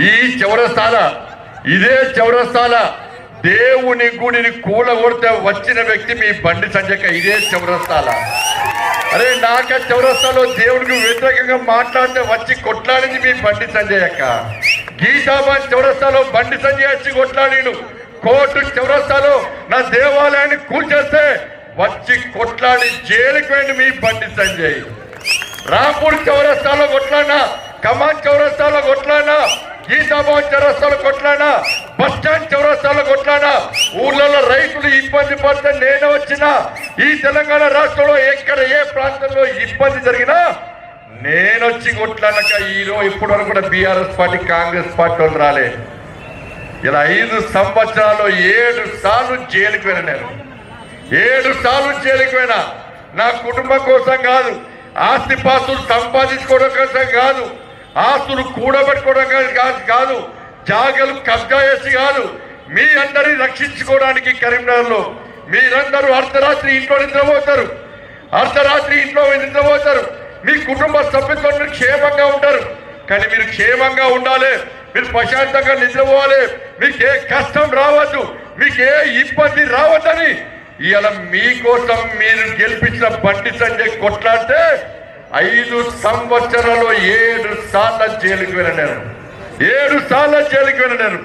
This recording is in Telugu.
ఈ చౌరస్తాల ఇదే చౌరస్తాల దేవుని గుడిని కూలగొడితే వచ్చిన వ్యక్తి మీ బండి సంజయ్. ఇదే చౌరస్తాల. అరే నాక చౌరస్తాలో దేవుడికి వ్యతిరేకంగా మాట్లాడితే వచ్చి కొట్లాడింది మీ బండి సంజయ్ అక్క. గీతాబాద్ చౌరస్తాలో బండి సంజయ్ వచ్చి కొట్లాడిను. కోర్టు చౌరస్తాలో నా దేవాలయాన్ని కూల్చేస్తే వచ్చి కొట్లాడి జైలుకి పోయింది మీ బండి సంజయ్. రాంపూర్ చౌరస్తాలో కొట్లాడినా, కమాన్ చౌరస్తాలో కొట్లాడినా, గీతాబాద్ చౌరస్తాలో కొట్లాడినా, బస్ స్టాండ్ చౌరస్తాలో కొట్లాడినా, ఊర్లలో రైతులు ఇబ్బంది పడితే నేను వచ్చినా, ఈ తెలంగాణ రాష్ట్రంలో ఎక్కడ ఏ ప్రాంతంలో ఇబ్బంది జరిగినా నేను వచ్చి కొట్లాడక ఈరోజు ఇప్పటి వరకు కూడా బీఆర్ఎస్ పార్టీ కాంగ్రెస్ పార్టీ వాళ్ళు రాలే. ఇలా 5 సంవత్సరాలు 7 సార్లు జైలుకి పోయినా. నేను 7 సార్లు జైలుకి పోయినా. నా కుటుంబం కోసం కాదు, ఆస్తిపాస్తులు సంపాదించుకోవడం కోసం కాదు, ఆస్తులు కూడబెట్టుకోవడం కాదు, జాగలు కబ్జా చేసి కాదు, మీ అందరినీ రక్షించుకోవడానికి. కరీంనగర్లో మీరందరూ అర్ధరాత్రి ఇంట్లో నిద్రపోతారు, అర్ధరాత్రి ఇంట్లో నిద్రపోతారు, మీ కుటుంబ సభ్యులతో మీరు క్షేమంగా ఉంటారు. కానీ మీరు క్షేమంగా ఉండాలి, మీరు ప్రశాంతంగా నిద్రపోవాలి, మీకు ఏ కష్టం రావద్దు, మీకు ఏ ఇబ్బంది రావద్దని ఇవాళ మీకోసం మీరు గెలిపించిన బండి సంజయ్ కొట్లాడితే 5 సంవత్సరాలు 7 సార్లు జైలుకి వెళ్ళాను. 7 సార్లు జైలుకి వెళ్ళాను.